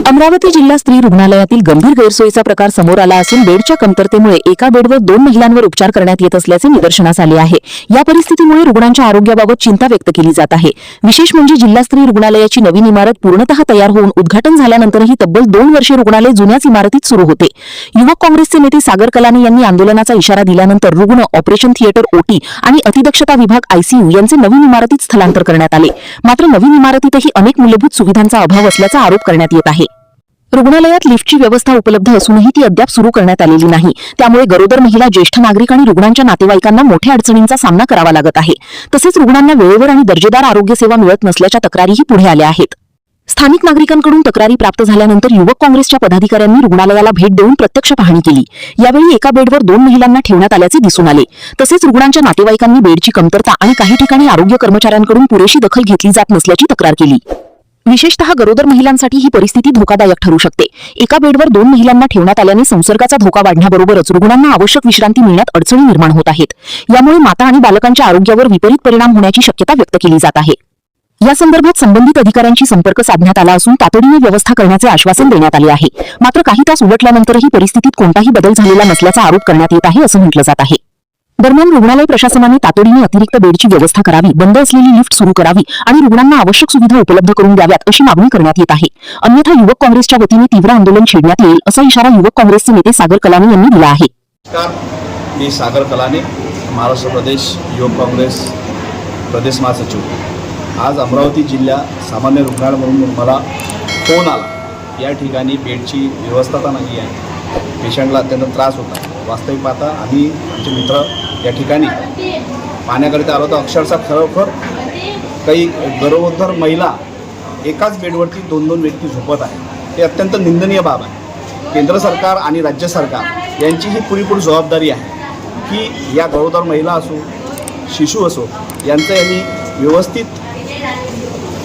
अमरावती जिल्हा स्त्री रुग्णालयातील गंभीर गैरसोयीचा प्रकार समोर आला असून बेडच्या कमतरतेमुळे एका बेडवर 2 महिलांवर उपचार करण्यात येत असल्याचे निदर्शनास आले आहे। या परिस्थितीमुळे रुग्णांच्या आरोग्याबाबत चिंता व्यक्त केली जात आहे। विशेष म्हणजे जिल्हा स्त्री रुग्णालयाची नवीन इमारत पूर्णतः तयार होऊन उद्घाटन झाल्यानंतरही तब्बल 2 वर्षे रुग्णालय जुन्याच इमारतीत सुरू होते। युवक काँग्रेसचे नेते सागर कलानी यांनी आंदोलनाचा इशारा दिल्यानंतर रुग्ण, ऑपरेशन थिएटर, ओटी आणि अतिदक्षता विभाग आयसीयू यांचे नवीन इमारतीत स्थलांतर करण्यात आले। मात्र नवीन इमारतीतही अनेक मूलभूत सुविधांचा अभाव असल्याचा आरोप करण्यात येत आहे। रुग्णालयात लिफ्टची व्यवस्था उपलब्ध असूनही ती अद्याप सुरू करण्यात आलेली नाही। त्यामुळे गरोदर महिला, ज्येष्ठ नागरिक आणि रुग्णांच्या नातेवाईकांना मोठ्या अडचणींचा सामना करावा लागत आहे। तसेच रुग्णांना वेळेवर आणि दर्जेदार आरोग्य सेवा मिळत नसल्याच्या तक्रारीही पुढे आल्या आहेत। स्थानिक नागरिकांकडून तक्रारी प्राप्त झाल्यानंतर युवक काँग्रेसच्या पदाधिकाऱ्यांनी रुग्णालयाला भेट देऊन प्रत्यक्ष पाहणी केली। यावेळी एका बेडवर 2 महिलांना ठेवण्यात आल्याचे दिसून आले। तसेच रुग्णांच्या नातेवाईकांनी बेडची कमतरता आणि काही ठिकाणी आरोग्य कर्मचाऱ्यांकडून पुरेशी दखल घेतली जात नसल्याची तक्रार केली। विशेषतः गरोदर महिलांसाठी ही परिस्थिती धोकादायक ठरू शकते। एका बेडवर 2 महिलांना ठेवण्यात आल्याने संसर्गाचा धोका वाढण्याबरोबरच रुग्णांना आवश्यक विश्रांती मिळण्यात अडचणी निर्माण होत आहेत। यामुळे माता आणि बालकांच्या आरोग्यावर विपरीत परिणाम होण्याची शक्यता व्यक्त केली जात आहे। या संदर्भात संबंधित अधिकाऱ्यांशी संपर्क साधण्यात आला असून तातडीने व्यवस्था करण्याचे आश्वासन देण्यात आले आहे। मात्र काही तास उलटल्यानंतरही परिस्थितीत कोणताही बदल झालेला नसल्याचा आरोप करण्यात येत आहे असं म्हटलं जात आहे। दरम्यान रुग्णालय प्रशासनाने तातडीने अतिरिक्त बेडची व्यवस्था करावी, बंद असलेली लिफ्ट सुरू करावी आणि रुग्णांना आवश्यक सुविधा उपलब्ध करून द्याव्यात अशी मागणी करण्यात येत आहे। अन्यथा युवक काँग्रेसच्या वतीने तीव्र आंदोलन छेडण्यात येईल असा इशारा युवक काँग्रेसचे नेते सागर कलानी यांनी दिला आहे। मी सागर कलानी, महाराष्ट्र प्रदेश युवक काँग्रेस प्रदेश महासचिव। आज अमरावती जिल्हा सामान्य रुग्णालय म्हणून मला फोन आला। या ठिकाणी बेडची व्यवस्था तर नाही आहे, पेशंटला अत्यंत त्रास होता। वास्तविक पाहता आम्ही आमचे मित्र या ठिकाणी पाहण्याकरिता आलो तर अक्षरशः खरोखर काही गरोदर महिला एकाच बेडवरती 2-2 व्यक्ती झोपत आहे। हे अत्यंत निंदनीय बाब आहे। केंद्र सरकार आणि राज्य सरकार यांची ही पुरेपूर जबाबदारी आहे की या गरोदर महिला असो, शिशु असो, यांचं यांनी व्यवस्थित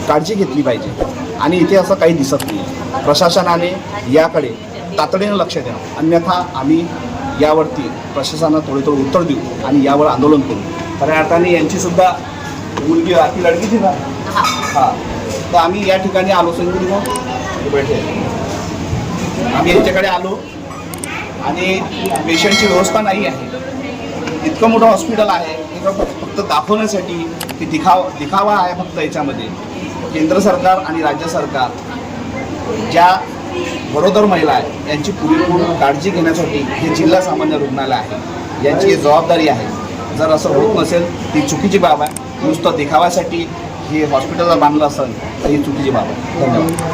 काळजी घेतली पाहिजे आणि इथे असं काही दिसत नाही। प्रशासनाने याकडे तातडीने लक्ष द्यावं, अन्यथा आम्ही यावरती प्रशासनाला थोडे उत्तर देऊ आणि यावर आंदोलन करू। खऱ्या अर्थाने यांचीसुद्धा मुलगी ती लडकी थी ना, हां, तर आम्ही या ठिकाणी आलो। संजू बैठे आम्ही यांच्याकडे आलो आणि पेशंटची व्यवस्था नाही आहे। इतकं मोठं हॉस्पिटल आहे, फक्त दाखवण्यासाठी की दिखावा आहे फक्त। याच्यामध्ये केंद्र सरकार आणि राज्य सरकार ज्या गरोदर महिला आहे यांची पुरेपूर काळजी घेण्यासाठी हे जिल्हा सामान्य रुग्णालय आहे, यांची ही जबाबदारी आहे। जर असं होत नसेल ती चुकीची बाब आहे। नुसतं दिखाव्यासाठी हे हॉस्पिटल बांधलं असेल तर ही चुकीची बाब आहे। धन्यवाद।